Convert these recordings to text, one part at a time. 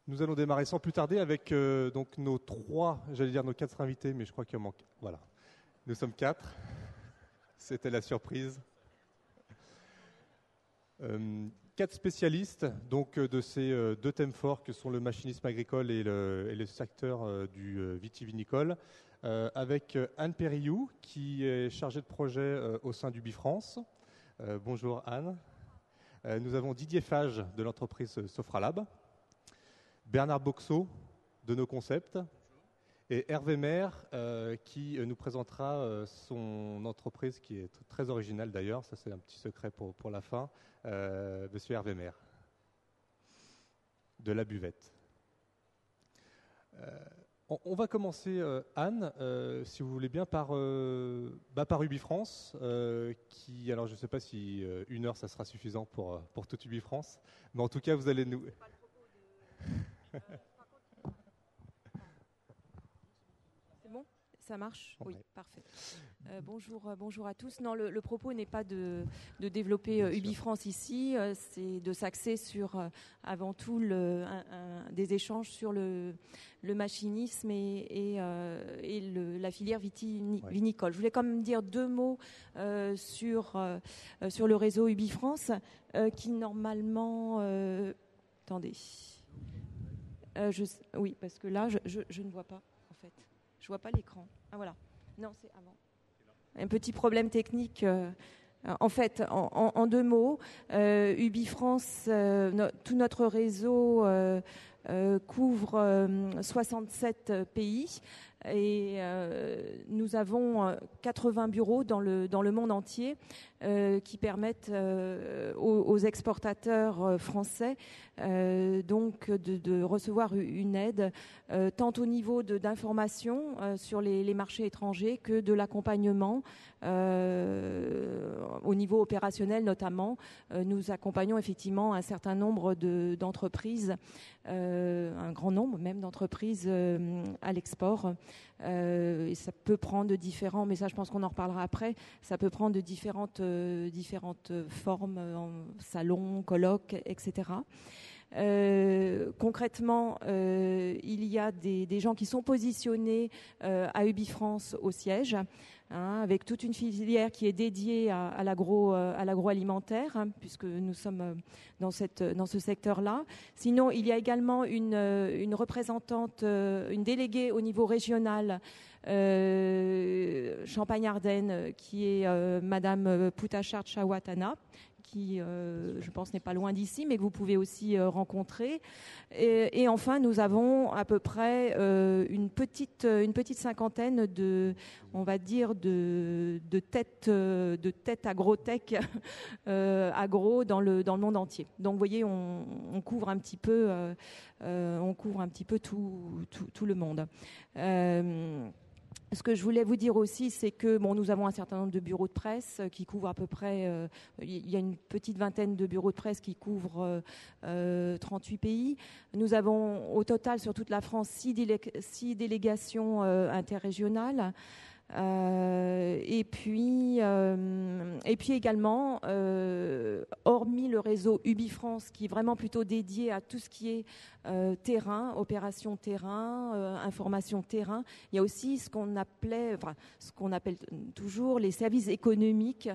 Nous allons démarrer sans plus tarder avec donc nos quatre invités, mais je crois qu'il en manque. Voilà, nous sommes 4. C'était la surprise. 4 spécialistes donc de ces 2 thèmes forts que sont le machinisme agricole et le secteur du vitivinicole, avec Anne Périllou qui est chargée de projet au sein du Bifrance. Bonjour Anne. Nous avons Didier Fage de l'entreprise Sofralab, Bernard Boxot de nos concepts et Hervé Maire qui nous présentera son entreprise qui est très originale d'ailleurs, ça c'est un petit secret pour la fin, monsieur Hervé Maire de la buvette. On va commencer, Anne, si vous voulez bien, par Ubifrance, qui, alors je ne sais pas si 1 heure ça sera suffisant pour toute Ubifrance, mais en tout cas vous allez nous... C'est bon ? Ça marche ? Oui, parfait. Bonjour à tous. Non, le propos n'est pas de développer Ubifrance ici, c'est de s'axer sur avant tout des échanges sur le machinisme et la filière vinicole. Je voulais quand même dire 2 mots sur le réseau Ubifrance qui normalement... attendez. Oui, parce que là, je ne vois pas, en fait. Je vois pas l'écran. Ah, voilà. Non, c'est avant. Un petit problème technique. En fait, en 2 mots, Ubifrance, tout notre réseau couvre 67 pays et nous avons 80 bureaux dans le monde entier qui permettent aux exportateurs français donc de recevoir une aide tant au niveau d'information sur les marchés étrangers que de l'accompagnement au niveau opérationnel notamment. Nous accompagnons effectivement un certain nombre d'entreprises, un grand nombre même d'entreprises à l'export. Et ça peut prendre de différents, mais ça je pense qu'on en reparlera après, ça peut prendre de différentes formes, salons, colloques, etc. Concrètement, il y a des gens qui sont positionnés à Ubifrance au siège, avec toute une filière qui est dédiée à l'agroalimentaire, puisque nous sommes dans ce secteur-là. Sinon, il y a également une représentante, une déléguée au niveau régional Champagne-Ardenne, qui est Madame Putachart Chawatana, qui, je pense, n'est pas loin d'ici, mais que vous pouvez aussi rencontrer. Et enfin, nous avons à peu près une petite cinquantaine on va dire, de têtes agrotech agro dans le monde entier. Donc, vous voyez, on couvre un petit peu, tout le monde. Ce que je voulais vous dire aussi, c'est que nous avons un certain nombre de bureaux de presse qui couvrent à peu près, il y a une petite vingtaine de bureaux de presse qui couvrent 38 pays. Nous avons au total sur toute la France 6 délégations interrégionales. Et puis également, hormis le réseau Ubifrance qui est vraiment plutôt dédié à tout ce qui est terrain, opération terrain, information terrain, il y a aussi ce qu'on appelle toujours les services économiques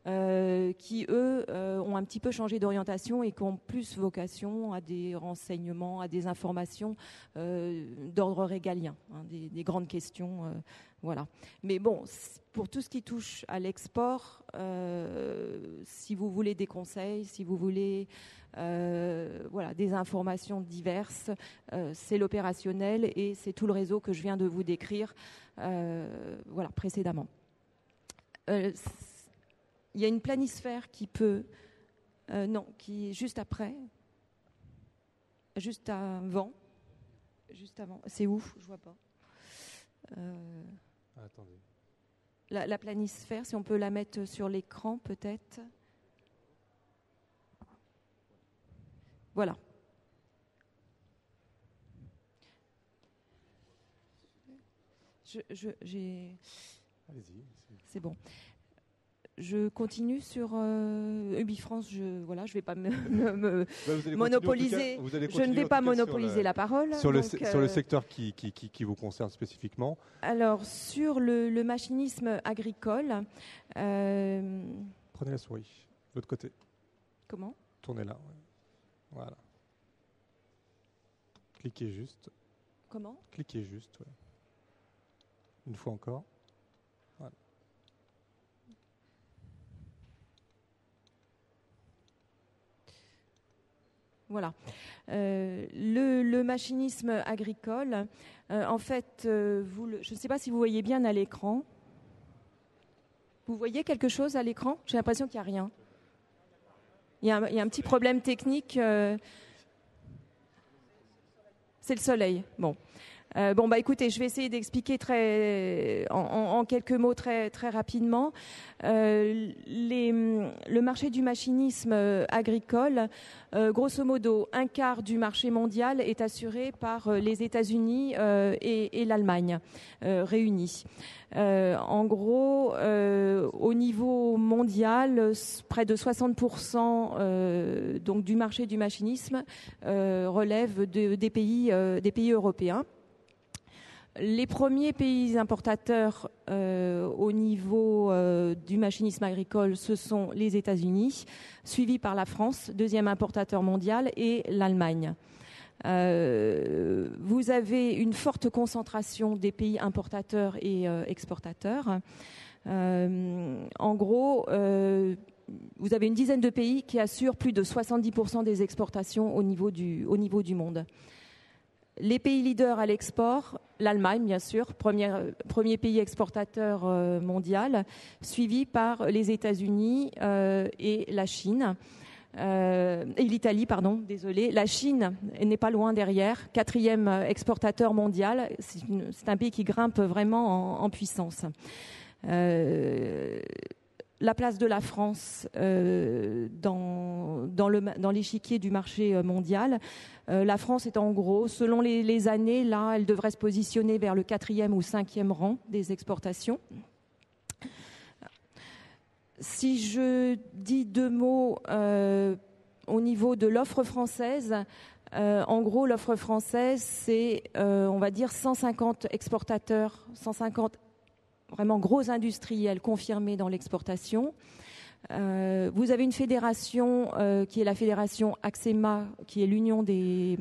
qui, eux, ont un petit peu changé d'orientation et qui ont plus vocation à des renseignements, à des informations d'ordre régalien, des grandes questions. Voilà. Mais bon, pour tout ce qui touche à l'export, si vous voulez des conseils, si vous voulez des informations diverses, c'est l'opérationnel et c'est tout le réseau que je viens de vous décrire précédemment. Il y a une planisphère qui peut... qui est juste après. Juste avant. C'est où ? Je vois pas. Attendez. La planisphère, si on peut la mettre sur l'écran peut-être. Voilà. Allez-y. C'est bon. Je continue sur Ubifrance. Je ne vais pas monopoliser. Je ne vais pas monopoliser la parole. Sur le secteur qui vous concerne spécifiquement. Alors, sur le machinisme agricole. Prenez la souris, de l'autre côté. Comment ? Tournez-la. Ouais. Voilà. Cliquez juste. Comment ? Cliquez juste. Ouais. Une fois encore. Voilà. Voilà. Le machinisme agricole, en fait, je ne sais pas si vous voyez bien à l'écran. Vous voyez quelque chose à l'écran ? J'ai l'impression qu'il n'y a rien. Il y a un petit problème technique. C'est le soleil. Bon. Écoutez, je vais essayer d'expliquer en quelques mots très rapidement. Le marché du machinisme agricole, grosso modo, un quart du marché mondial est assuré par les États-Unis et l'Allemagne réunis. En gros, au niveau mondial, près de 60% donc du marché du machinisme relève des pays européens. Les premiers pays importateurs au niveau du machinisme agricole, ce sont les États-Unis, suivis par la France, deuxième importateur mondial, et l'Allemagne. Vous avez une forte concentration des pays importateurs et exportateurs. En gros, vous avez une dizaine de pays qui assurent plus de 70% des exportations au niveau du monde. Les pays leaders à l'export, l'Allemagne bien sûr, premier pays exportateur mondial, suivi par les États-Unis et la Chine. Et l'Italie, désolé. La Chine n'est pas loin derrière, quatrième exportateur mondial. C'est un pays qui grimpe vraiment en puissance. La place de la France dans l'échiquier du marché mondial. La France est en gros, selon les années, là, elle devrait se positionner vers le 4e ou 5e rang des exportations. Si je dis deux mots au niveau de l'offre française, en gros, l'offre française, c'est, on va dire, 150 exportateurs, 150 vraiment gros industriels confirmés dans l'exportation. Vous avez une fédération qui est la fédération AXEMA, qui est l'union des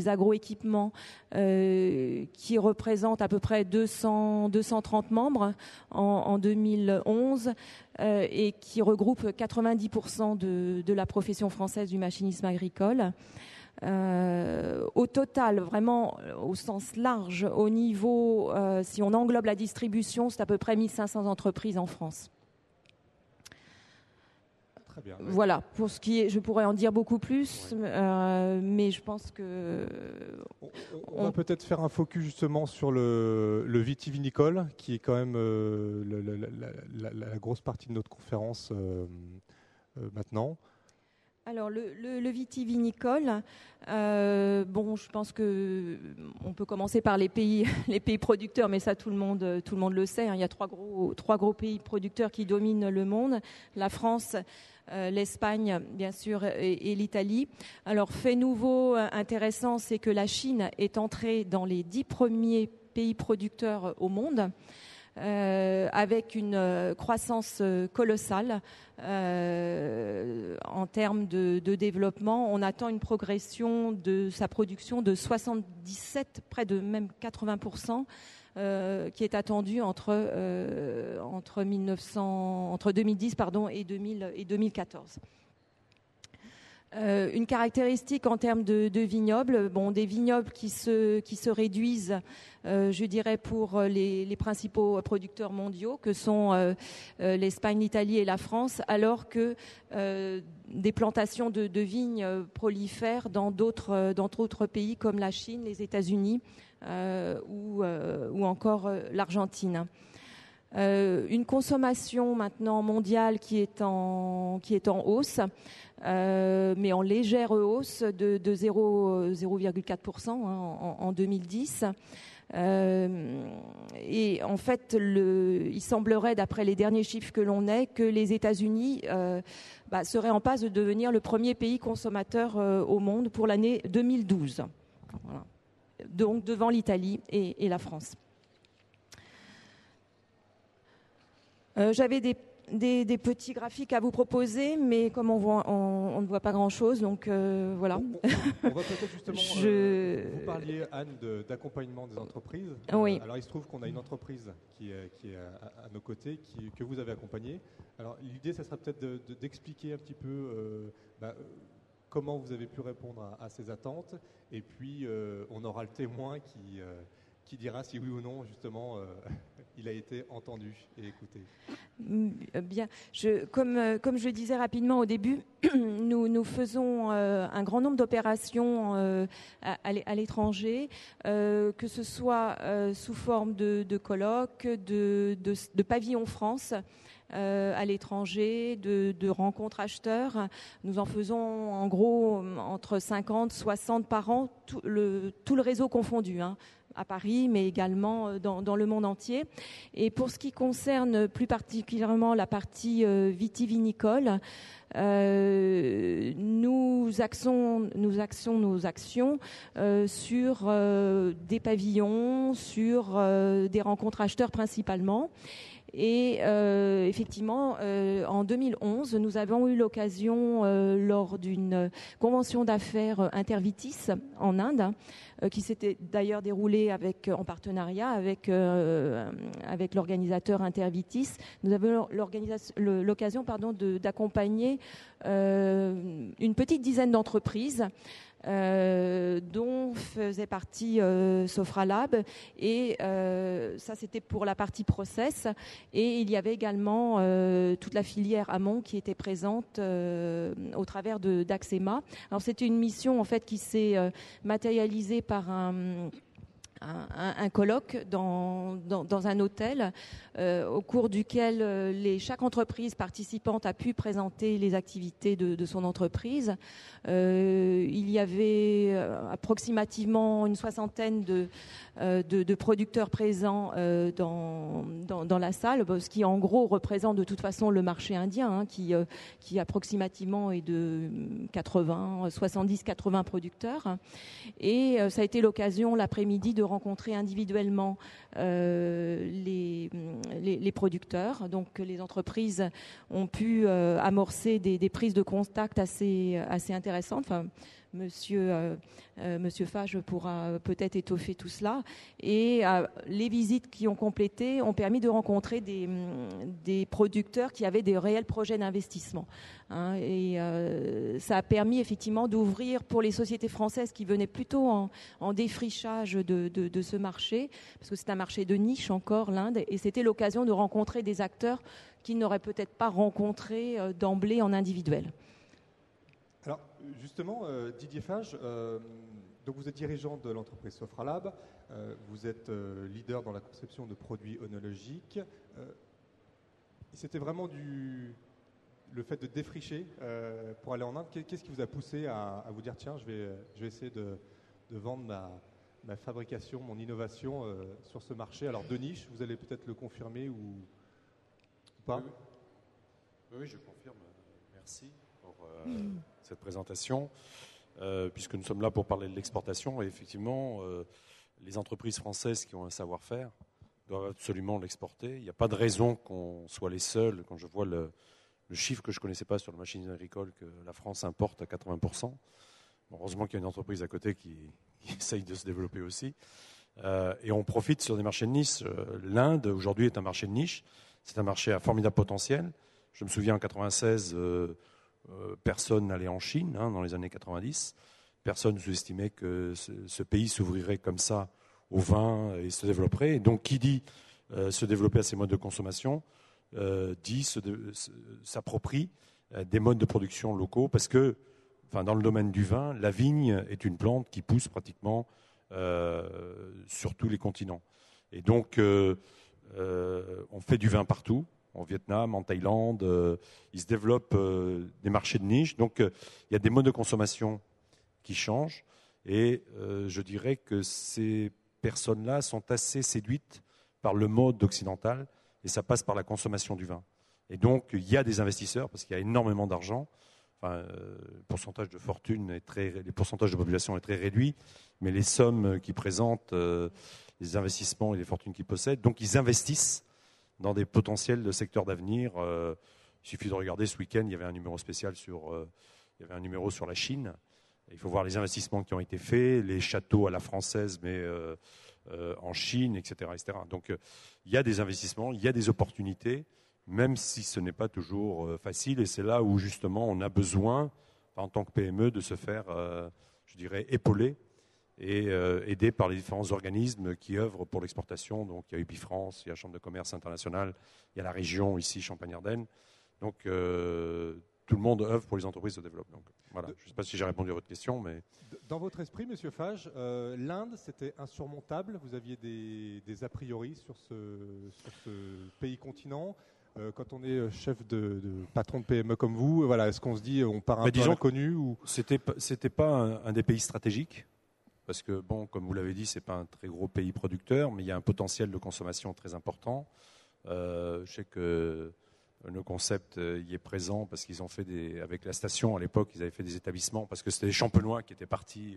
agroéquipements, qui représente à peu près 230 membres en 2011 et qui regroupe 90% de la profession française du machinisme agricole. Au total, vraiment au sens large, au niveau, si on englobe la distribution, c'est à peu près 1500 entreprises en France. Très bien. Voilà, pour ce qui est, je pourrais en dire beaucoup plus, mais je pense que... On va peut-être faire un focus justement sur le vitivinicole, qui est quand même la grosse partie de notre conférence maintenant. Alors le vitivinicole, je pense que on peut commencer par les pays producteurs, mais ça tout le monde le sait. Il y a trois gros pays producteurs qui dominent le monde: la France, l'Espagne, bien sûr, et l'Italie. Alors, fait nouveau intéressant, c'est que la Chine est entrée dans les 10 premiers pays producteurs au monde. Avec une croissance colossale en termes de développement. On attend une progression de sa production de 77, près de même 80%, qui est attendue entre 2010 et 2014. Une caractéristique en termes de vignobles, des vignobles qui se réduisent, je dirais, pour les principaux producteurs mondiaux, que sont l'Espagne, l'Italie et la France, alors que des plantations de vignes prolifèrent dans d'autres pays comme la Chine, les États-Unis ou encore l'Argentine. Une consommation maintenant mondiale qui est en hausse, mais en légère hausse de 0,4% en 2010. Et en fait, il semblerait, d'après les derniers chiffres que l'on ait, que les États-Unis seraient en passe de devenir le premier pays consommateur au monde pour l'année 2012. Voilà. Donc devant l'Italie et la France. J'avais des petits graphiques à vous proposer, mais comme on ne voit pas grand-chose, donc voilà. On va peut-être justement, vous parliez, Anne, d'accompagnement des entreprises. Oui. Alors il se trouve qu'on a une entreprise qui est à nos côtés, que vous avez accompagnée. Alors l'idée, ça serait peut-être d'expliquer un petit peu comment vous avez pu répondre à ces attentes, et puis on aura le témoin qui dira si oui ou non, justement, il a été entendu et écouté. Bien. Comme je le disais rapidement au début, nous faisons un grand nombre d'opérations à l'étranger, que ce soit sous forme de colloques, de pavillons France, à l'étranger, de rencontres acheteurs. Nous en faisons en gros entre 50, 60 par an, tout le réseau confondu, à Paris, mais également dans le monde entier. Et pour ce qui concerne plus particulièrement la partie vitivinicole, nous axons nos actions sur des pavillons, sur des rencontres acheteurs principalement. Et effectivement, en 2011, nous avons eu l'occasion, lors d'une convention d'affaires Intervitis en Inde, qui s'était d'ailleurs déroulée en partenariat avec l'organisateur Intervitis, nous avons l'occasion d'accompagner une petite dizaine d'entreprises, dont faisait partie Sofralab, et ça c'était pour la partie process, et il y avait également toute la filière amont qui était présente au travers d'Axema. Alors c'était une mission en fait qui s'est matérialisée par un colloque dans un hôtel au cours duquel chaque entreprise participante a pu présenter les activités de son entreprise. Il y avait approximativement une soixantaine de producteurs présents dans la salle, ce qui en gros représente de toute façon le marché indien, qui approximativement est de 70-80 producteurs. Et ça a été l'occasion l'après-midi de rencontrer individuellement les producteurs. Donc les entreprises ont pu amorcer des prises de contact assez intéressantes. Enfin, Monsieur Fage pourra peut-être étoffer tout cela. Et les visites qui ont complété ont permis de rencontrer des producteurs qui avaient des réels projets d'investissement. Et ça a permis effectivement d'ouvrir pour les sociétés françaises qui venaient plutôt en défrichage de ce marché, parce que c'est un marché de niche encore, l'Inde, et c'était l'occasion de rencontrer des acteurs qu'ils n'auraient peut-être pas rencontrés d'emblée en individuel. Alors, justement, Didier Fage, donc vous êtes dirigeant de l'entreprise Sofralab, vous êtes leader dans la conception de produits œnologiques. C'était vraiment le fait de défricher pour aller en Inde. Qu'est-ce qui vous a poussé à vous dire, tiens, je vais essayer de vendre ma fabrication, mon innovation sur ce marché? Alors, de niche, vous allez peut-être le confirmer ou pas? Oui, je confirme. Merci pour cette présentation, puisque nous sommes là pour parler de l'exportation. Et effectivement, les entreprises françaises qui ont un savoir-faire doivent absolument l'exporter. Il n'y a pas de raison qu'on soit les seuls. Quand je vois le chiffre que je ne connaissais pas sur la machine agricole, que la France importe à 80%. Bon, heureusement qu'il y a une entreprise à côté qui essaye de se développer aussi. Et on profite sur des marchés de niche. L'Inde, aujourd'hui, est un marché de niche. C'est un marché à formidable potentiel. Je me souviens, en 1996, personne n'allait en Chine, dans les années 90. Personne ne sous-estimait que ce pays s'ouvrirait comme ça au vin et se développerait. Et donc, qui dit se développer à ces modes de consommation, dit s'approprie des modes de production locaux, parce que, dans le domaine du vin, la vigne est une plante qui pousse pratiquement sur tous les continents. Et donc, on fait du vin partout. En Vietnam, en Thaïlande, il se développe des marchés de niche. Donc, il y a des modes de consommation qui changent. Et je dirais que ces personnes-là sont assez séduites par le mode occidental et ça passe par la consommation du vin. Et donc, il y a des investisseurs parce qu'il y a énormément d'argent. Enfin, le pourcentage de fortune les pourcentages de population est très réduit, mais les sommes qui présentent, les investissements et les fortunes qu'ils possèdent, donc ils investissent dans des potentiels de secteurs d'avenir. Il suffit de regarder ce week-end, il y avait un numéro spécial sur la Chine. Il faut voir les investissements qui ont été faits, les châteaux à la française, mais en Chine, etc., etc. Donc, il y a des investissements, il y a des opportunités, même si ce n'est pas toujours facile. Et c'est là où, justement, on a besoin, en tant que PME, de se faire, je dirais, épauler et aidé par les différents organismes qui œuvrent pour l'exportation. Donc, il y a UPI-France, il y a la Chambre de commerce internationale, il y a la région ici, Champagne-Ardenne. Donc, tout le monde œuvre pour les entreprises de développement. Donc, voilà. Je ne sais pas si j'ai répondu à votre question, mais... Dans votre esprit, Monsieur Fage, l'Inde, c'était insurmontable. Vous aviez des a priori sur ce pays-continent. Quand on est chef de patron de PME comme vous, voilà, est-ce qu'on se dit on part un peu à l'inconnu ou... C'était pas un des pays stratégiques. Parce que, bon, comme vous l'avez dit, ce n'est pas un très gros pays producteur, mais il y a un potentiel de consommation très important. Je sais que le concept y est présent parce qu'ils ont fait avec la station à l'époque, ils avaient fait des établissements, parce que c'était les Champenois qui étaient partis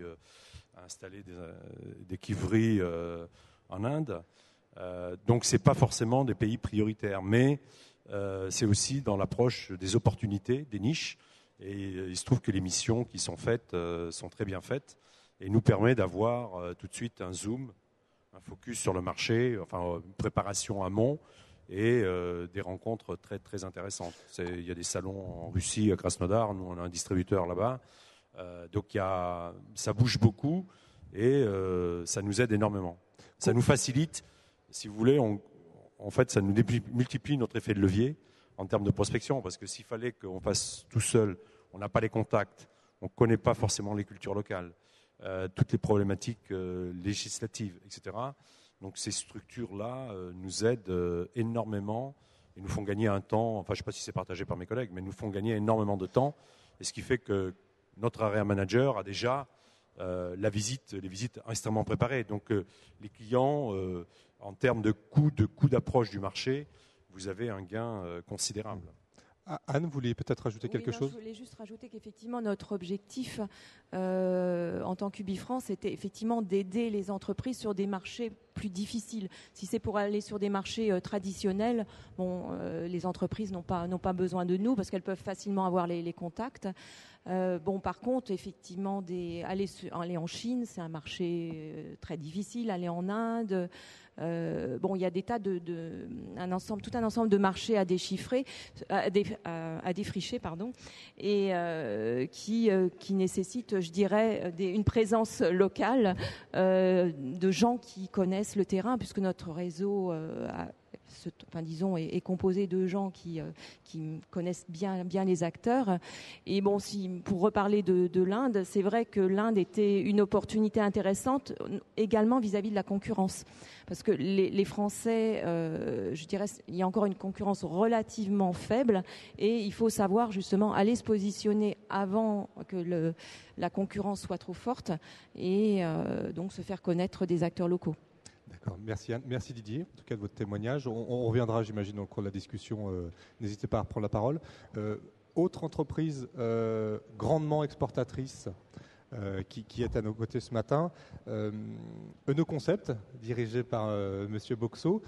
installer des cuivreries en Inde. Donc, ce n'est pas forcément des pays prioritaires, mais c'est aussi dans l'approche des opportunités, des niches. Et il se trouve que les missions qui sont faites sont très bien faites. Et nous permet d'avoir tout de suite un zoom, un focus sur le marché, enfin une préparation amont et des rencontres très, très intéressantes. Il y a des salons en Russie, à Krasnodar, nous on a un distributeur là-bas. Donc ça bouge beaucoup et ça nous aide énormément. Ça nous facilite, si vous voulez, en fait ça nous multiplie notre effet de levier en termes de prospection, parce que s'il fallait qu'on fasse tout seul, on n'a pas les contacts, on ne connaît pas forcément les cultures locales. Toutes les problématiques législatives, etc. Donc ces structures-là nous aident énormément et nous font gagner un temps, enfin je ne sais pas si c'est partagé par mes collègues, mais nous font gagner énormément de temps, et ce qui fait que notre area manager a déjà les visites extrêmement préparées. Donc les clients, en termes de coût d'approche du marché, vous avez un gain considérable. Anne, vous vouliez peut-être rajouter quelque chose ? Je voulais juste rajouter qu'effectivement, notre objectif en tant qu'UBI-France, c'était effectivement d'aider les entreprises sur des marchés plus difficiles. Si c'est pour aller sur des marchés traditionnels, les entreprises n'ont pas besoin de nous parce qu'elles peuvent facilement avoir les contacts. Par contre, effectivement, aller en Chine, c'est un marché très difficile. Aller en Inde, il y a des tas tout un ensemble de marchés à déchiffrer, à défricher, pardon, et qui nécessitent, je dirais, une présence locale de gens qui connaissent le terrain, puisque notre réseau est composé de gens qui connaissent bien les acteurs. Et pour reparler de l'Inde, c'est vrai que l'Inde était une opportunité intéressante également vis-à-vis de la concurrence. Parce que les Français, je dirais, il y a encore une concurrence relativement faible et il faut savoir justement aller se positionner avant que la concurrence soit trop forte et donc se faire connaître des acteurs locaux. D'accord, merci Anne, merci Didier, en tout cas de votre témoignage. On reviendra, j'imagine, au cours de la discussion. N'hésitez pas à reprendre la parole. Autre entreprise grandement exportatrice qui est à nos côtés ce matin, Enoconcept, dirigé par Monsieur Boxo.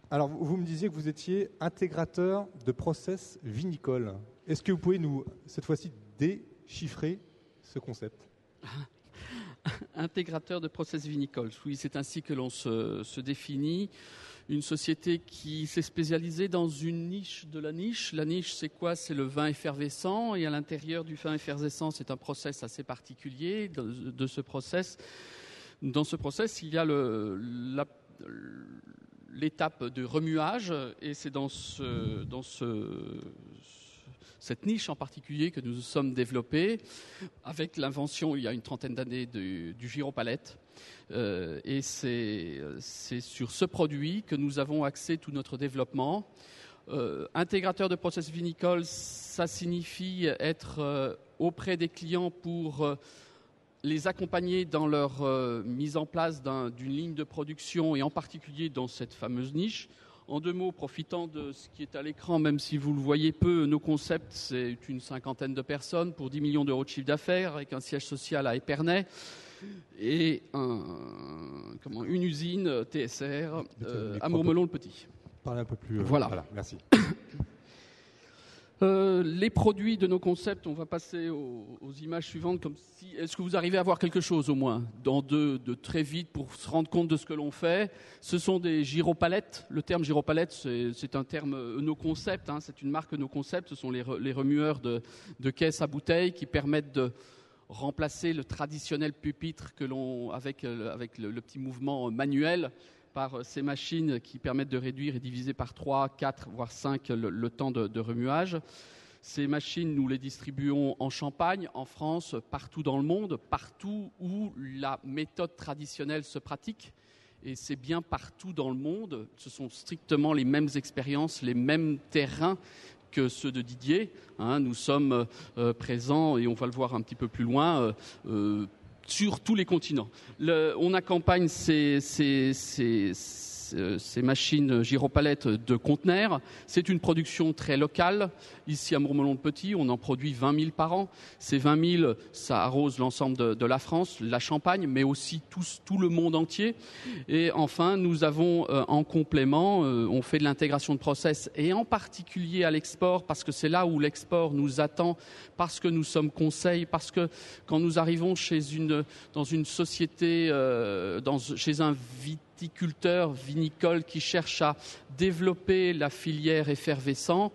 Alors, vous me disiez que vous étiez intégrateur de process vinicole. Est-ce que vous pouvez nous, cette fois-ci, déchiffrer ce concept ? Intégrateur de process vinicole, oui, c'est ainsi que l'on se définit. Une société qui s'est spécialisée dans une niche de la niche. La niche, c'est quoi ? C'est le vin effervescent, et à l'intérieur du vin effervescent, c'est un process assez particulier. De ce process, dans ce process, il y a l'étape de remuage, et c'est dans cette niche en particulier que nous nous sommes développés avec l'invention, il y a une trentaine d'années, du gyropalette. Et c'est sur ce produit que nous avons axé tout notre développement. Intégrateur de process vinicole, ça signifie être auprès des clients pour les accompagner dans leur mise en place d'une ligne de production et en particulier dans cette fameuse niche. En 2 mots, profitant de ce qui est à l'écran, même si vous le voyez peu, nos concepts, c'est une 50aine de personnes pour 10 millions d'euros de chiffre d'affaires avec un siège social à Épernay et une usine TSR à Mourmelon-le-Petit. Parlez un peu plus. Voilà, merci. Les produits de nos concepts, on va passer aux images suivantes. Est-ce que vous arrivez à voir quelque chose au moins de très vite pour se rendre compte de ce que l'on fait? Ce sont des gyropalettes. Le terme gyropalette, c'est un terme nos concepts. C'est une marque nos concepts. Ce sont les remueurs de caisses à bouteilles qui permettent de remplacer le traditionnel pupitre que l'on avec le petit mouvement manuel par ces machines qui permettent de réduire et diviser par 3, 4, voire 5 le temps de remuage. Ces machines, nous les distribuons en Champagne, en France, partout dans le monde, partout où la méthode traditionnelle se pratique. Et c'est bien partout dans le monde. Ce sont strictement les mêmes expériences, les mêmes terrains que ceux de Didier. Nous sommes présents, et on va le voir un petit peu plus loin, sur tous les continents. On accompagne ces machines gyropalettes de conteneurs. C'est une production très locale. Ici à Mourmelon-le-Petit, on en produit 20 000 par an. Ces 20 000, ça arrose l'ensemble de la France, la Champagne, mais aussi tout le monde entier. Et enfin, nous avons en complément, on fait de l'intégration de process, et en particulier à l'export, parce que c'est là où l'export nous attend, parce que nous sommes conseils, parce que quand nous arrivons dans une société, chez un viticulteur vinicole qui cherche à développer la filière effervescent,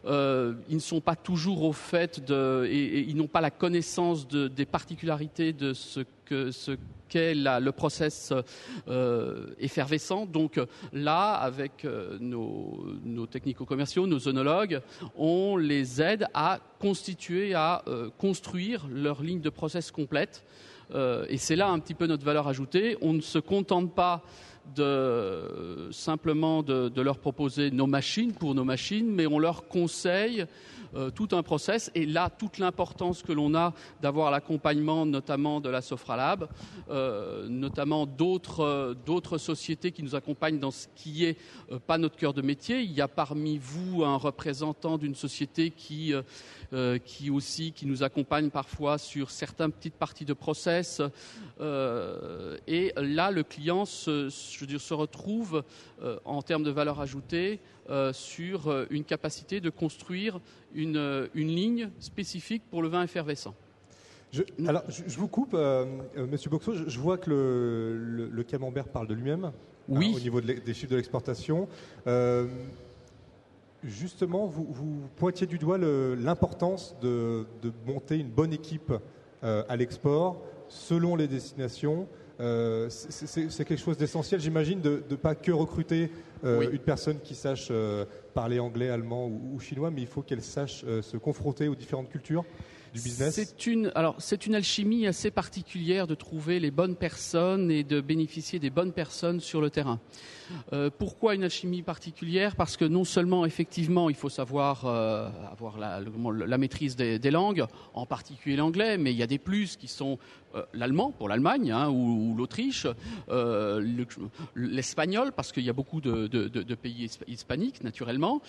ils ne sont pas toujours au fait et ils n'ont pas la connaissance des particularités de ce qu'est le process effervescent. Donc là, avec nos technico-commerciaux, nos œnologues, on les aide à constituer, à construire leur ligne de process complète. Et c'est là un petit peu notre valeur ajoutée. On ne se contente pas simplement de leur proposer nos machines pour nos machines, mais on leur conseille tout un process. Et là, toute l'importance que l'on a d'avoir l'accompagnement notamment de la Sofralab, notamment d'autres sociétés qui nous accompagnent dans ce qui est pas notre cœur de métier. Il y a parmi vous un représentant d'une société qui nous accompagne parfois sur certaines petites parties de process. Et là, le client se retrouve en termes de valeur ajoutée sur une capacité de construire une ligne spécifique pour le vin effervescent. Je vous coupe, Monsieur Boxo. Je vois que le camembert parle de lui-même. Oui. Au niveau des chiffres de l'exportation. Justement, vous pointiez du doigt l'importance de monter une bonne équipe à l'export selon les destinations. C'est quelque chose d'essentiel, j'imagine, de ne pas que recruter une personne qui sache parler anglais, allemand ou chinois, mais il faut qu'elle sache se confronter aux différentes cultures du business. C'est une alchimie assez particulière de trouver les bonnes personnes et de bénéficier des bonnes personnes sur le terrain. Pourquoi une alchimie particulière? Parce que non seulement, effectivement, il faut savoir avoir la maîtrise des langues, en particulier l'anglais, mais il y a des plus qui sont l'allemand pour l'Allemagne ou l'Autriche, l'espagnol, parce qu'il y a beaucoup de pays hispaniques, naturellement,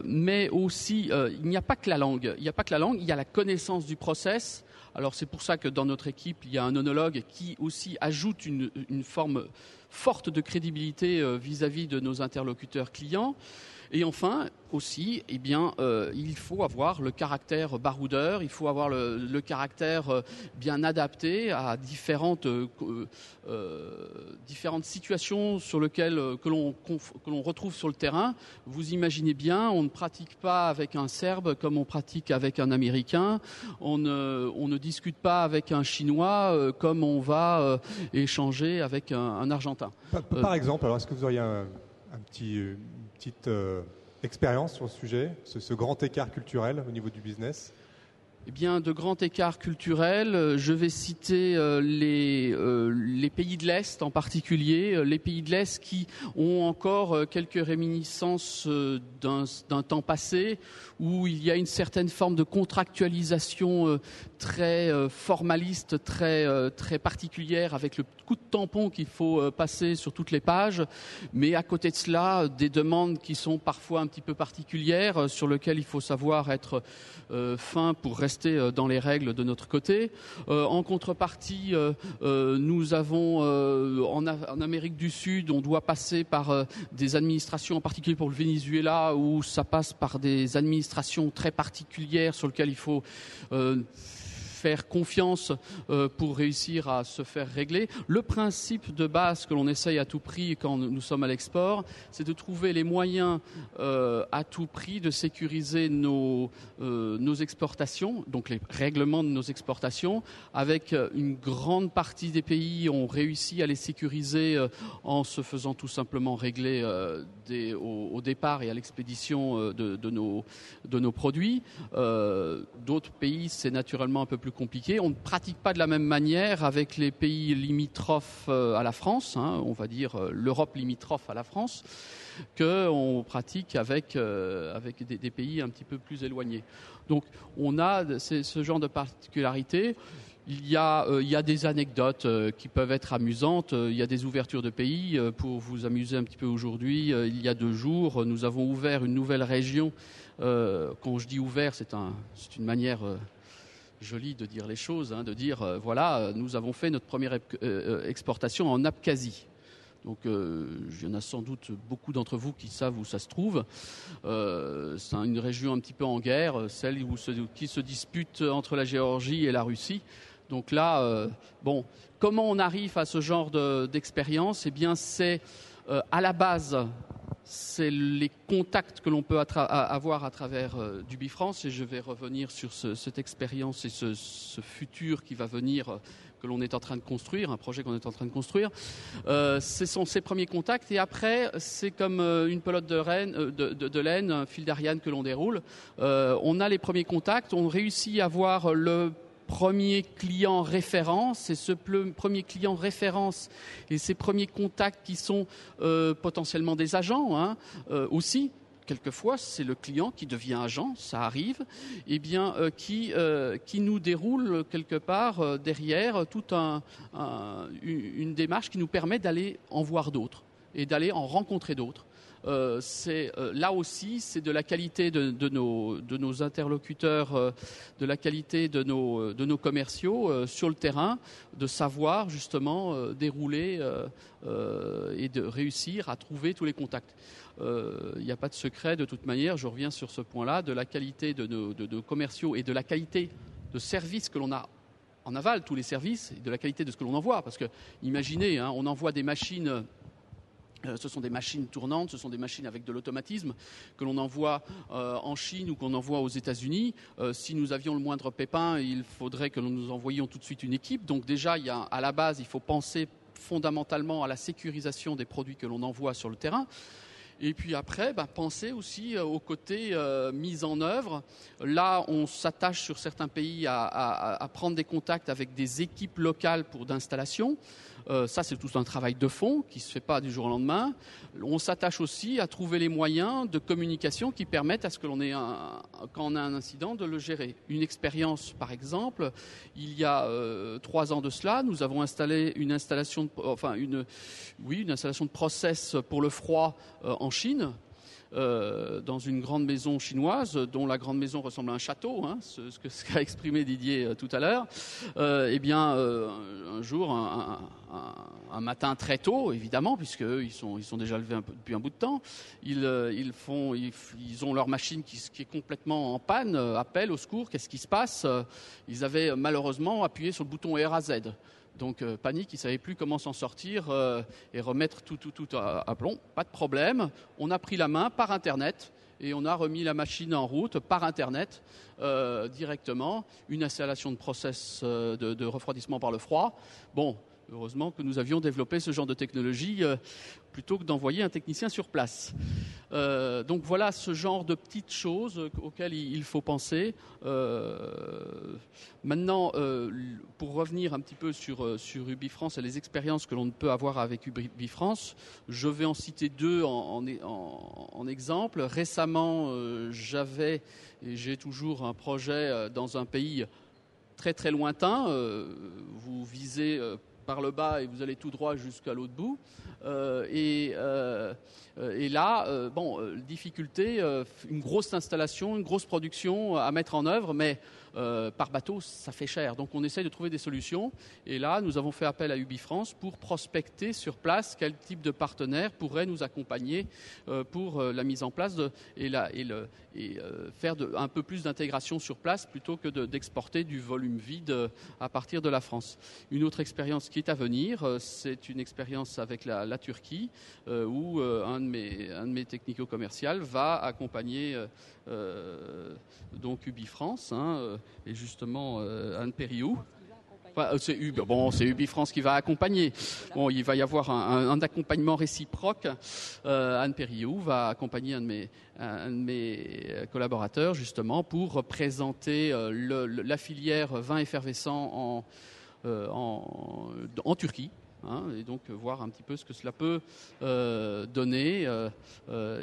mais aussi, il n'y a pas que la langue. Il y a la connaissance du process. Alors c'est pour ça que dans notre équipe, il y a un œnologue qui aussi ajoute une forme forte de crédibilité vis-à-vis de nos interlocuteurs clients. Et enfin, aussi, il faut avoir le caractère baroudeur, il faut avoir le caractère bien adapté à différentes situations sur lesquelles que l'on retrouve sur le terrain. Vous imaginez bien, on ne pratique pas avec un Serbe comme on pratique avec un Américain. On ne discute pas avec un Chinois comme on va échanger avec un Argentin. Par exemple, alors est-ce que vous auriez une petite expérience sur ce sujet, ce grand écart culturel au niveau du business? Eh bien, de grands écarts culturels, je vais citer les pays de l'Est en particulier, les pays de l'Est qui ont encore quelques réminiscences d'un temps passé où il y a une certaine forme de contractualisation très formaliste, très particulière, avec le coup de tampon qu'il faut passer sur toutes les pages, mais à côté de cela, des demandes qui sont parfois un petit peu particulières, sur lesquelles il faut savoir être fin pour rester dans les règles de notre côté. En contrepartie, nous avons en Amérique du Sud, on doit passer par des administrations, en particulier pour le Venezuela, où ça passe par des administrations très particulières sur lesquelles il faut faire confiance pour réussir à se faire régler. Le principe de base que l'on essaye à tout prix quand nous sommes à l'export, c'est de trouver les moyens à tout prix de sécuriser nos exportations, donc les règlements de nos exportations. Avec une grande partie des pays, on réussit à les sécuriser en se faisant tout simplement régler au départ et à l'expédition de nos produits. D'autres pays, c'est naturellement un peu plus compliqué. On ne pratique pas de la même manière avec les pays limitrophes à la France, on va dire l'Europe limitrophe à la France, qu'on pratique avec des pays un petit peu plus éloignés. Donc on a ce genre de particularité. Il y a des anecdotes qui peuvent être amusantes. Il y a des ouvertures de pays. Pour vous amuser un petit peu aujourd'hui, il y a 2 jours, nous avons ouvert une nouvelle région. Quand je dis ouvert, c'est une manière jolie de dire les choses, de dire voilà, nous avons fait notre première exportation en Abkhazie. Donc, il y en a sans doute beaucoup d'entre vous qui savent où ça se trouve. C'est une région un petit peu en guerre, celle qui se dispute entre la Géorgie et la Russie. Donc là, comment on arrive à ce genre d'expérience ? Eh bien, c'est à la base, c'est les contacts que l'on peut avoir à travers du Bifrance, et je vais revenir sur cette expérience et ce futur qui va venir, que l'on est en train de construire, un projet qu'on est en train de construire. Ce sont ces premiers contacts, et après, c'est comme une pelote de laine, un fil d'Ariane que l'on déroule. On a les premiers contacts, on réussit à avoir le premier client référence, et ce premier client référence et ces premiers contacts qui sont potentiellement des agents aussi. Quelquefois, c'est le client qui devient agent, ça arrive, et bien qui nous déroule quelque part derrière toute une démarche qui nous permet d'aller en voir d'autres et d'aller en rencontrer d'autres. Là aussi, c'est de la qualité de nos interlocuteurs, de la qualité de nos commerciaux sur le terrain, de savoir justement dérouler et de réussir à trouver tous les contacts. Il n'y a pas de secret de toute manière, je reviens sur ce point-là, de la qualité de nos commerciaux et de la qualité de services que l'on a en aval, tous les services, et de la qualité de ce que l'on envoie. Parce que, imaginez, on envoie des machines. Ce sont des machines tournantes, ce sont des machines avec de l'automatisme que l'on envoie en Chine ou qu'on envoie aux États-Unis. Si nous avions le moindre pépin, il faudrait que nous envoyions tout de suite une équipe. Donc déjà, à la base, il faut penser fondamentalement à la sécurisation des produits que l'on envoie sur le terrain. Et puis après, penser aussi au côté mise en œuvre. Là, on s'attache sur certains pays à prendre des contacts avec des équipes locales d'installation. Ça, c'est tout un travail de fond qui ne se fait pas du jour au lendemain. On s'attache aussi à trouver les moyens de communication qui permettent à ce que l'on ait, quand on a un incident, de le gérer. Une expérience, par exemple, il y a 3 ans de cela, nous avons installé une installation de process pour le froid en Chine. Dans une grande maison chinoise, dont la grande maison ressemble à un château, ce qu'a exprimé Didier tout à l'heure. Un jour, un matin très tôt, évidemment, puisqu'eux, ils sont déjà levés depuis un bout de temps, ils ont leur machine qui est complètement en panne, appel au secours, qu'est-ce qui se passe ? Ils avaient malheureusement appuyé sur le bouton R à Z. Donc panique, ils ne savaient plus comment s'en sortir et remettre tout à plomb. Pas de problème, on a pris la main par Internet et on a remis la machine en route par Internet directement. Une installation de process de refroidissement par le froid. Bon, heureusement que nous avions développé ce genre de technologie plutôt que d'envoyer un technicien sur place. Donc voilà ce genre de petites choses auxquelles il faut penser. Maintenant, pour revenir un petit peu sur Ubifrance et les expériences que l'on peut avoir avec Ubifrance, je vais en citer 2 en exemple. Récemment, j'ai toujours un projet dans un pays très très lointain. Vous visez par le bas et vous allez tout droit jusqu'à l'autre bout. Et là, difficulté, une grosse installation, une grosse production à mettre en œuvre, mais par bateau, ça fait cher. Donc on essaye de trouver des solutions. Et là, nous avons fait appel à UbiFrance pour prospecter sur place quel type de partenaire pourrait nous accompagner pour la mise en place et faire un peu plus d'intégration sur place plutôt que d'exporter du volume vide à partir de la France. Une autre expérience qui est à venir, c'est une expérience avec la Turquie où un de mes technico-commerciaux va accompagner donc UbiFrance et justement Anne Périou. Enfin, c'est UbiFrance qui va accompagner. Bon, il va y avoir un accompagnement réciproque. Anne Périou va accompagner un de mes collaborateurs justement pour présenter la filière vin effervescent en Turquie. Et donc voir un petit peu ce que cela peut donner.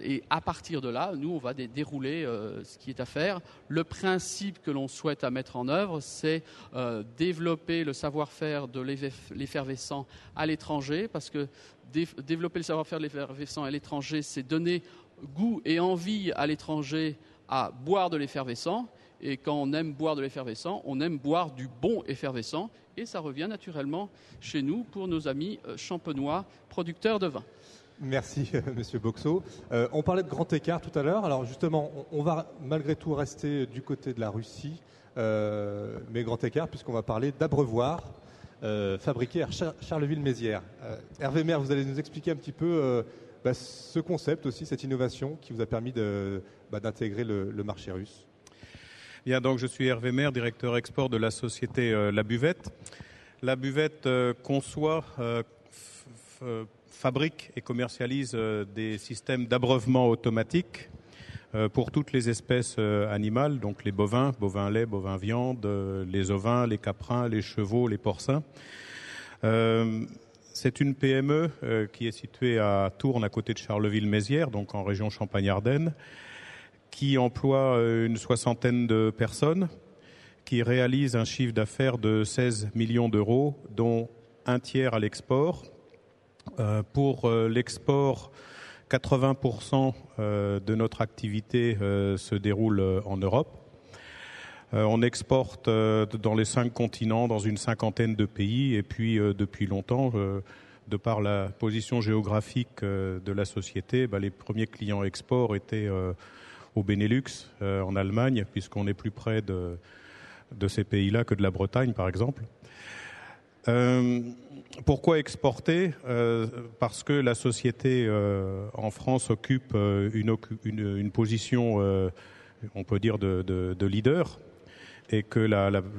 Et à partir de là, nous, on va dérouler ce qui est à faire. Le principe que l'on souhaite à mettre en œuvre, c'est développer le savoir-faire de l'effervescent à l'étranger, parce que développer le savoir-faire de l'effervescent à l'étranger, c'est donner goût et envie à l'étranger à boire de l'effervescent. Et quand on aime boire de l'effervescent, on aime boire du bon effervescent. Et ça revient naturellement chez nous pour nos amis champenois, producteurs de vin. Merci, Monsieur Boxo. On parlait de grand écart tout à l'heure. Alors justement, on va malgré tout rester du côté de la Russie, mais grand écart, puisqu'on va parler d'abreuvoirs fabriqués à Charleville-Mézières. Hervé Maire, vous allez nous expliquer un petit peu ce concept aussi, cette innovation qui vous a permis d'intégrer le marché russe. Bien, donc je suis Hervé Maire, directeur export de la société La Buvette. La Buvette conçoit, fabrique et commercialise des systèmes d'abreuvement automatique pour toutes les espèces animales, donc les bovins, bovins lait, bovins viande, les ovins, les caprins, les chevaux, les porcins. C'est une PME qui est située à Tourne, à côté de Charleville-Mézières, donc en région Champagne-Ardenne, qui emploie une soixantaine de personnes, qui réalise un chiffre d'affaires de 16 millions d'euros, dont un tiers à l'export. Pour l'export, 80% de notre activité se déroule en Europe. On exporte dans les 5 continents, dans une cinquantaine de pays, et puis depuis longtemps, de par la position géographique de la société, les premiers clients export étaient au Benelux, en Allemagne, puisqu'on est plus près de ces pays-là que de la Bretagne, par exemple. Pourquoi exporter ? Parce que la société en France occupe une position, on peut dire, de leader, et que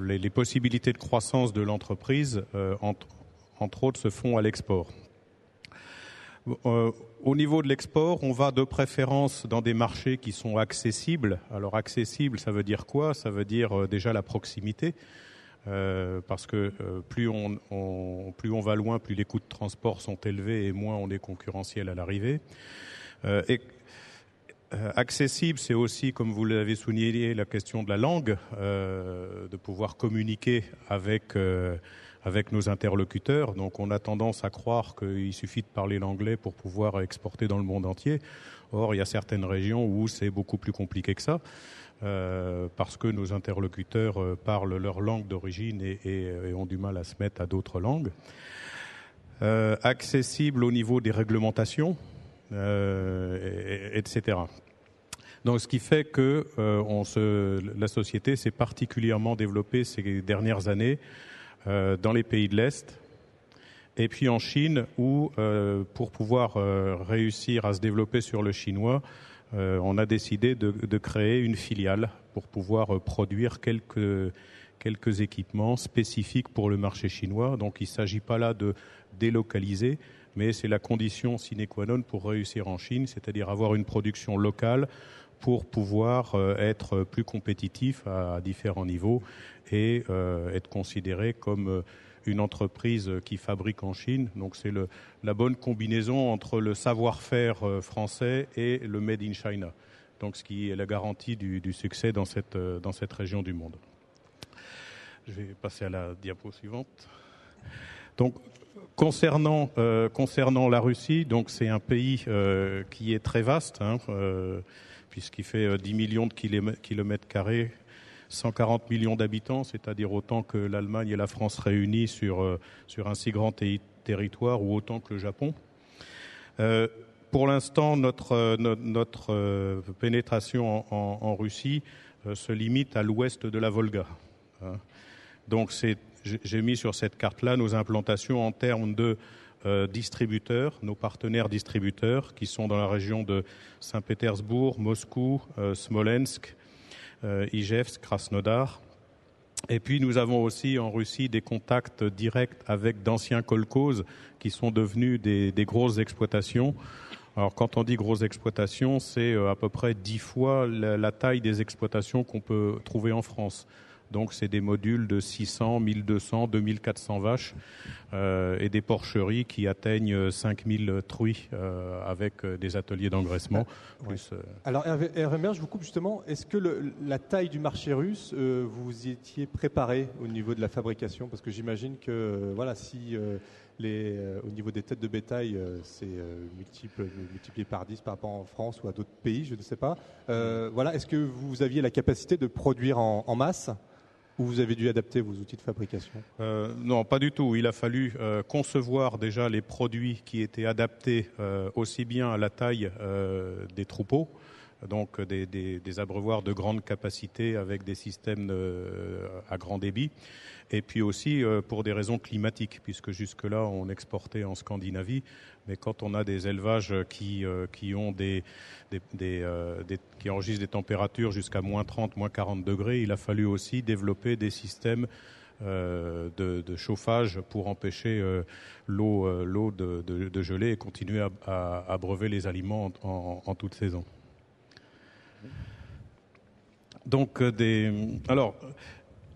les possibilités de croissance de l'entreprise, entre autres, se font à l'export. Au niveau de l'export, on va de préférence dans des marchés qui sont accessibles. Alors accessible, ça veut dire quoi ? Ça veut dire déjà la proximité, parce que plus on va loin, plus les coûts de transport sont élevés et moins on est concurrentiel à l'arrivée. Accessible, c'est aussi, comme vous l'avez souligné, la question de la langue, de pouvoir communiquer avec nos interlocuteurs. Donc on a tendance à croire qu'il suffit de parler l'anglais pour pouvoir exporter dans le monde entier. Or, il y a certaines régions où c'est beaucoup plus compliqué que ça, parce que nos interlocuteurs parlent leur langue d'origine et ont du mal à se mettre à d'autres langues. Accessible au niveau des réglementations, etc. Donc, ce qui fait que la société s'est particulièrement développée ces dernières années dans les pays de l'Est, et puis en Chine, où pour pouvoir réussir à se développer sur le chinois, on a décidé de créer une filiale pour pouvoir produire quelques équipements spécifiques pour le marché chinois. Donc il ne s'agit pas là de délocaliser, mais c'est la condition sine qua non pour réussir en Chine, c'est-à-dire avoir une production locale pour pouvoir être plus compétitif à différents niveaux et être considéré comme une entreprise qui fabrique en Chine. Donc c'est la bonne combinaison entre le savoir-faire français et le Made in China. Donc ce qui est la garantie du succès dans cette région du monde. Je vais passer à la diapo suivante. Donc, concernant la Russie, donc c'est un pays qui est très vaste, puisqu'il fait 10 millions de kilomètres carrés, 140 millions d'habitants, c'est-à-dire autant que l'Allemagne et la France réunies sur un si grand territoire, ou autant que le Japon. Pour l'instant, notre pénétration en Russie se limite à l'ouest de la Volga. Donc j'ai mis sur cette carte-là nos implantations en termes de distributeurs, nos partenaires distributeurs qui sont dans la région de Saint-Pétersbourg, Moscou, Smolensk, Ijevsk, Krasnodar. Et puis nous avons aussi en Russie des contacts directs avec d'anciens kolkhozes qui sont devenus des grosses exploitations. Alors quand on dit grosses exploitations, c'est à peu près 10 fois la taille des exploitations qu'on peut trouver en France. Donc c'est des modules de 600, 1200, 2400 vaches et des porcheries qui atteignent 5000 truies avec des ateliers d'engraissement. Ouais. Alors Hervé Maire, je vous coupe justement. Est-ce que la taille du marché russe, vous y étiez préparé au niveau de la fabrication? Parce que j'imagine que si au niveau des têtes de bétail, c'est multiplié par 10 par rapport en France ou à d'autres pays, je ne sais pas. Est-ce que vous aviez la capacité de produire en masse? Ou vous avez dû adapter vos outils de fabrication? Non, pas du tout. Il a fallu concevoir déjà les produits qui étaient adaptés aussi bien à la taille des troupeaux, donc des abreuvoirs de grande capacité avec des systèmes à grand débit, et puis aussi pour des raisons climatiques, puisque jusque-là on exportait en Scandinavie, mais quand on a des élevages qui enregistrent des températures jusqu'à moins 30, moins 40 degrés, il a fallu aussi développer des systèmes de chauffage pour empêcher l'eau de geler et continuer à abreuver les aliments en toute saison. Donc,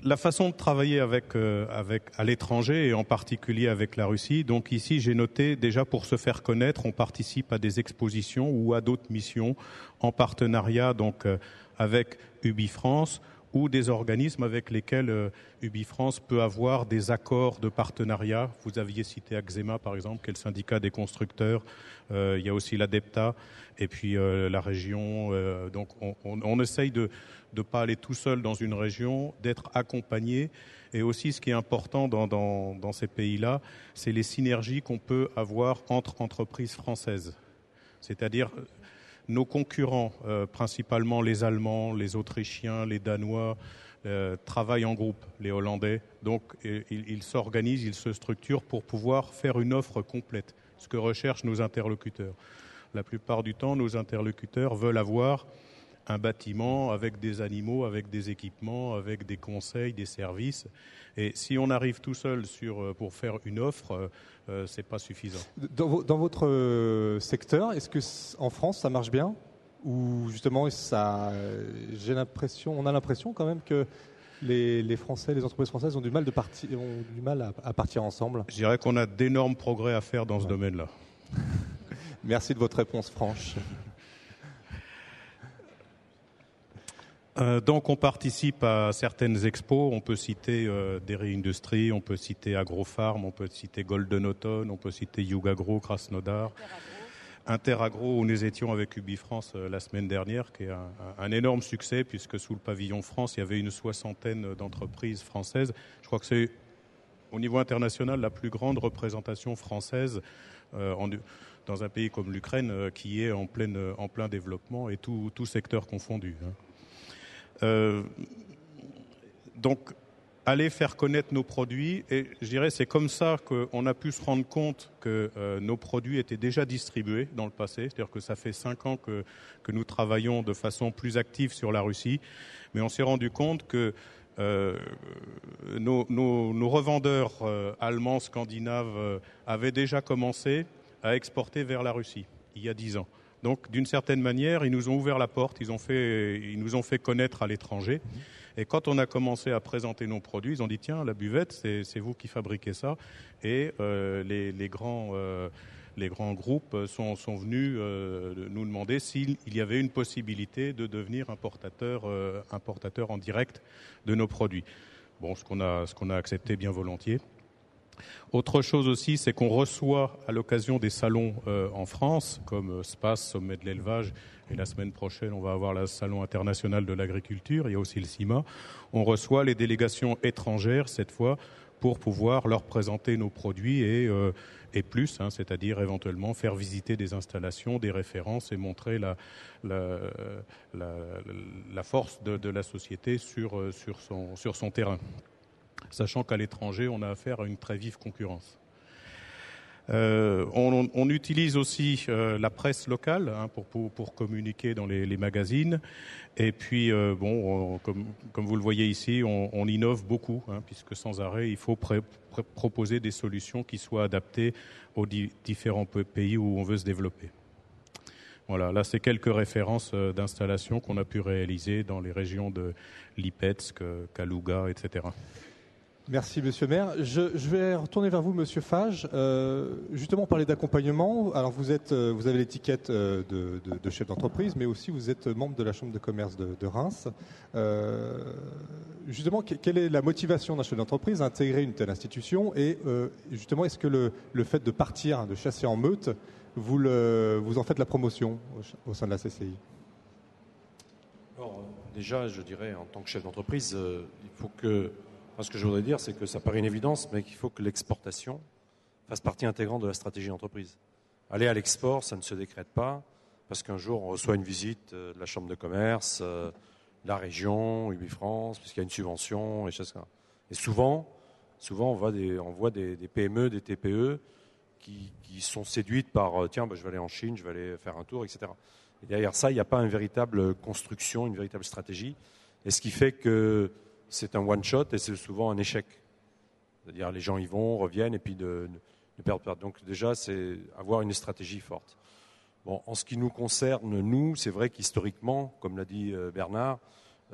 la façon de travailler à l'étranger et en particulier avec la Russie. Donc ici, j'ai noté déjà pour se faire connaître, on participe à des expositions ou à d'autres missions en partenariat donc avec UbiFrance ou des organismes avec lesquels UbiFrance peut avoir des accords de partenariat. Vous aviez cité Axema par exemple, qui est le syndicat des constructeurs. Il y a aussi l'ADEPTA et puis la région. Donc on essaye de ne pas aller tout seul dans une région, d'être accompagné. Et aussi, ce qui est important dans ces pays-là, c'est les synergies qu'on peut avoir entre entreprises françaises. C'est-à-dire, nos concurrents, principalement les Allemands, les Autrichiens, les Danois, travaillent en groupe, les Hollandais. Donc, ils s'organisent, ils se structurent pour pouvoir faire une offre complète, ce que recherchent nos interlocuteurs. La plupart du temps, nos interlocuteurs veulent avoir un bâtiment avec des animaux, avec des équipements, avec des conseils, des services. Et si on arrive tout seul pour faire une offre, c'est pas suffisant. Dans votre secteur, est-ce que en France ça marche bien, ou justement on a l'impression quand même que les Français, les entreprises françaises ont du mal à partir ensemble? Je dirais qu'on a d'énormes progrès à faire dans ce domaine-là. Merci de votre réponse franche. Donc on participe à certaines expos, on peut citer Dairy Industry, on peut citer Agrofarm, on peut citer Golden Autumn, on peut citer Yugagro, Krasnodar, Interagro, où nous étions avec UbiFrance la semaine dernière, qui est un énorme succès, puisque sous le pavillon France, il y avait une 60aine d'entreprises françaises. Je crois que c'est au niveau international la plus grande représentation française dans un pays comme l'Ukraine, qui est en plein développement et tout secteur confondu. Donc, aller faire connaître nos produits, et je dirais c'est comme ça qu'on a pu se rendre compte que nos produits étaient déjà distribués dans le passé, c'est-à-dire que ça fait 5 ans que nous travaillons de façon plus active sur la Russie, mais on s'est rendu compte que nos revendeurs allemands, scandinaves avaient déjà commencé à exporter vers la Russie il y a 10 ans. Donc, d'une certaine manière, ils nous ont ouvert la porte, ils nous ont fait connaître à l'étranger. Et quand on a commencé à présenter nos produits, ils ont dit, tiens, la buvette, c'est vous qui fabriquez ça. Et les grands groupes sont venus nous demander s'il y avait une possibilité de devenir importateur en direct de nos produits. Bon, ce qu'on a accepté bien volontiers. Autre chose aussi, c'est qu'on reçoit à l'occasion des salons en France, comme SPAS, Sommet de l'élevage, et la semaine prochaine, on va avoir le Salon international de l'agriculture, il y a aussi le CIMA. On reçoit les délégations étrangères, cette fois, pour pouvoir leur présenter nos produits et plus, c'est-à-dire éventuellement faire visiter des installations, des références et montrer la force de la société sur son terrain. Sachant qu'à l'étranger, on a affaire à une très vive concurrence. On utilise aussi la presse locale pour communiquer dans les magazines. Et puis, comme vous le voyez ici, on innove beaucoup, puisque sans arrêt, il faut proposer des solutions qui soient adaptées aux différents pays où on veut se développer. Voilà, là, c'est quelques références d'installations qu'on a pu réaliser dans les régions de Lipetsk, Kalouga, etc. Merci, Monsieur le maire. Je vais retourner vers vous, Monsieur Fage. Justement, parler d'accompagnement. Alors, vous avez l'étiquette de chef d'entreprise, mais aussi vous êtes membre de la Chambre de commerce de Reims. Justement, quelle est la motivation d'un chef d'entreprise à intégrer une telle institution? Et justement, est-ce que le fait de partir, de chasser en meute, vous en faites la promotion au sein de la CCI? Alors, déjà, je dirais, en tant que chef d'entreprise, il faut que... Ce que je voudrais dire, c'est que ça paraît une évidence, mais qu'il faut que l'exportation fasse partie intégrante de la stratégie d'entreprise. Aller à l'export, ça ne se décrète pas, parce qu'un jour, on reçoit une visite de la Chambre de commerce, de la région, UbiFrance, parce qu'il y a une subvention, et choses comme ça. Et souvent on voit des PME, des TPE qui sont séduites par tiens, je vais aller en Chine, je vais aller faire un tour, etc. Et derrière ça, il n'y a pas une véritable construction, une véritable stratégie. Et ce qui fait que c'est un one-shot et c'est souvent un échec. C'est-à-dire les gens y vont, reviennent et puis ne perdent pas. Donc déjà, c'est avoir une stratégie forte. Bon, en ce qui nous concerne, nous, c'est vrai qu'historiquement, comme l'a dit Bernard,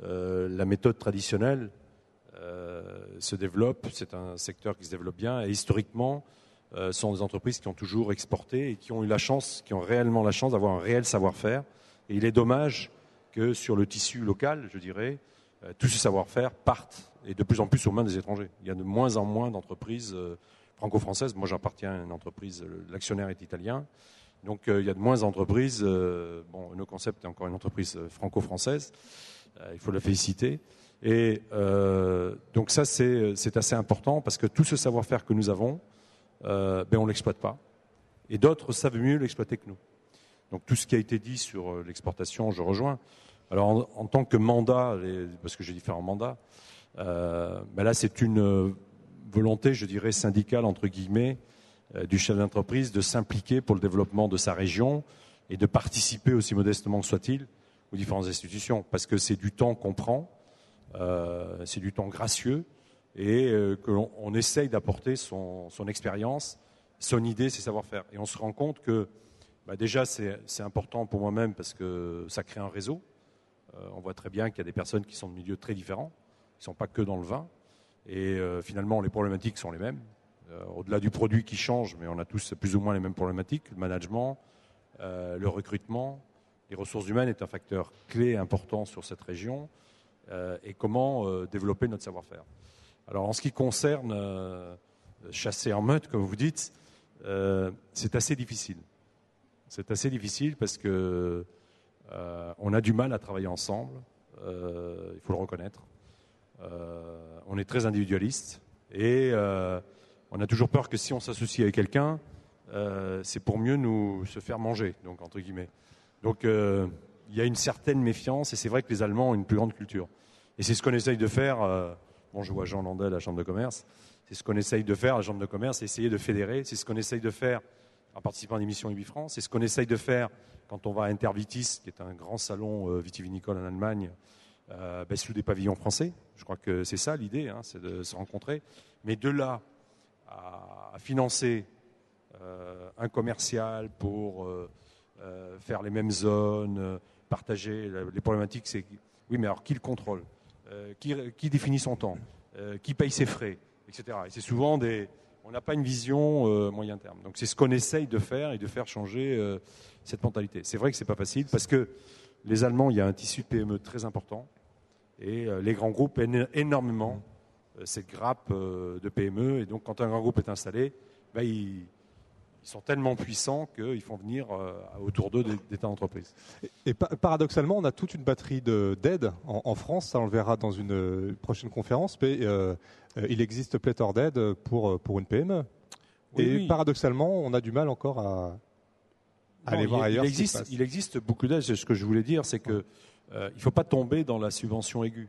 la méthode traditionnelle se développe. C'est un secteur qui se développe bien. Et historiquement, ce sont des entreprises qui ont toujours exporté et qui ont réellement la chance d'avoir un réel savoir-faire. Et il est dommage que sur le tissu local, je dirais, tout ce savoir-faire parte et de plus en plus aux mains des étrangers. Il y a de moins en moins d'entreprises franco-françaises. Moi, j'appartiens à une entreprise, l'actionnaire est italien. Donc, il y a de moins d'entreprises. No Concept est encore une entreprise franco-française. Il faut la féliciter. Et donc, ça, c'est assez important parce que tout ce savoir-faire que nous avons, on ne l'exploite pas. Et d'autres savent mieux l'exploiter que nous. Donc, tout ce qui a été dit sur l'exportation, je rejoins. Alors, en tant que mandat, parce que j'ai différents mandats, là, c'est une volonté, je dirais, syndicale, entre guillemets, du chef d'entreprise de s'impliquer pour le développement de sa région et de participer, aussi modestement que soit-il, aux différentes institutions. Parce que c'est du temps qu'on prend, c'est du temps gracieux, et qu'on essaye d'apporter son expérience, son idée, ses savoir-faire. Et on se rend compte que, déjà, c'est important pour moi-même parce que ça crée un réseau. On voit très bien qu'il y a des personnes qui sont de milieux très différents, qui ne sont pas que dans le vin. Et finalement, les problématiques sont les mêmes. Au-delà du produit qui change, mais on a tous plus ou moins les mêmes problématiques. Le management, le recrutement, les ressources humaines est un facteur clé important sur cette région. Et comment développer notre savoir-faire. Alors, en ce qui concerne chasser en meute, comme vous dites, c'est assez difficile. C'est assez difficile parce que on a du mal à travailler ensemble, il faut le reconnaître. On est très individualiste et on a toujours peur que si on s'associe avec quelqu'un, c'est pour mieux nous se faire manger, donc entre guillemets. Donc il y a une certaine méfiance et c'est vrai que les Allemands ont une plus grande culture. Et c'est ce qu'on essaye de faire. Je vois Jean Landais à la Chambre de commerce. C'est ce qu'on essaye de faire à la Chambre de commerce, c'est essayer de fédérer. C'est ce qu'on essaye de faire en participant à l'émission UbiFrance. C'est ce qu'on essaye de faire quand on va à Intervitis, qui est un grand salon vitivinicole en Allemagne, sous des pavillons français. Je crois que c'est ça l'idée, c'est de se rencontrer. Mais de là à financer un commercial pour faire les mêmes zones, partager les problématiques, c'est oui, mais alors qui le contrôle, qui définit son temps, qui paye ses frais, etc. Et c'est souvent on n'a pas une vision moyen terme. Donc c'est ce qu'on essaye de faire et de faire changer cette mentalité. C'est vrai que c'est pas facile parce que les Allemands, il y a un tissu de PME très important et les grands groupes énormément cette grappe de PME. Et donc, quand un grand groupe est installé, ils sont tellement puissants qu'ils font venir autour d'eux des tas d'entreprises. Et paradoxalement, on a toute une batterie d'aides en France, ça on le verra dans une prochaine conférence, mais il existe pléthore d'aides pour une PME. Oui. Paradoxalement, on a du mal encore à aller voir ailleurs. Il existe beaucoup d'aides. Ce que je voulais dire, c'est que il ne faut pas tomber dans la subvention aiguë.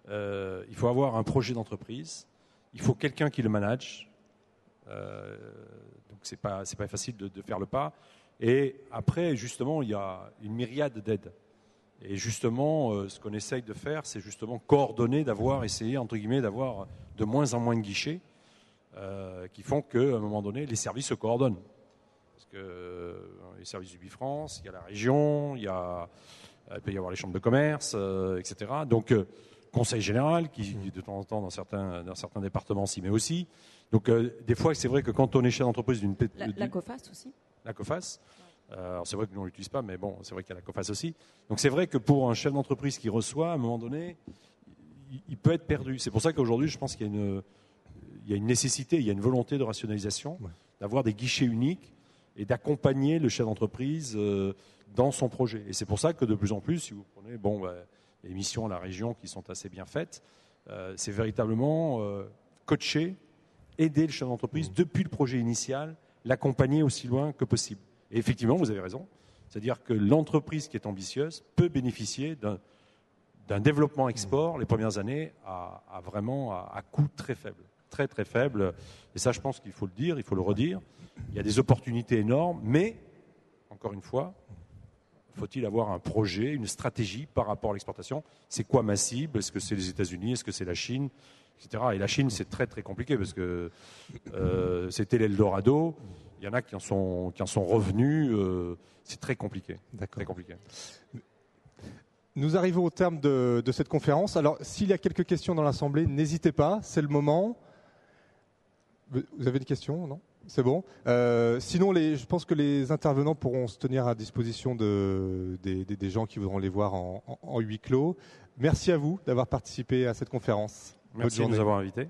Il faut avoir un projet d'entreprise. Il faut quelqu'un qui le manage. Donc c'est pas facile de faire le pas. Et après, justement, il y a une myriade d'aides. Et justement, ce qu'on essaye de faire, c'est justement coordonner, essayer entre guillemets d'avoir de moins en moins de guichets qui font qu'à un moment donné, les services se coordonnent. Parce que les services du Bifrance, il y a la région, il peut y avoir les chambres de commerce, etc. Donc, conseil général qui de temps en temps dans certains départements s'y met aussi. Donc des fois c'est vrai que quand on est chef d'entreprise d'une la COFAS aussi. La COFAS. Alors c'est vrai que nous on l'utilise pas, mais bon c'est vrai qu'il y a la COFAS aussi. Donc c'est vrai que pour un chef d'entreprise qui reçoit, à un moment donné, il peut être perdu. C'est pour ça qu'aujourd'hui je pense qu'il y a une nécessité, il y a une volonté de rationalisation, d'avoir des guichets uniques et d'accompagner le chef d'entreprise dans son projet. Et c'est pour ça que de plus en plus, si vous prenez les missions à la région qui sont assez bien faites, c'est véritablement coacher, aider le chef d'entreprise depuis le projet initial, l'accompagner aussi loin que possible. Et effectivement, vous avez raison, c'est-à-dire que l'entreprise qui est ambitieuse peut bénéficier d'un développement export les premières années à coût très faible, très très faible. Et ça, je pense qu'il faut le dire, il faut le redire. Il y a des opportunités énormes, mais, encore une fois, faut-il avoir un projet, une stratégie par rapport à l'exportation? C'est quoi ma cible? Est-ce que c'est les États-Unis? Est-ce que c'est la Chine? Etc. Et la Chine, c'est très très compliqué parce que c'était l'Eldorado. Il y en a qui en sont revenus. C'est très compliqué. Très compliqué. Nous arrivons au terme de cette conférence. Alors, s'il y a quelques questions dans l'Assemblée, n'hésitez pas. C'est le moment. Vous avez une question? Non? C'est bon. Sinon, je pense que les intervenants pourront se tenir à disposition des gens qui voudront les voir en huis clos. Merci à vous d'avoir participé à cette conférence. Merci de nous avoir invités.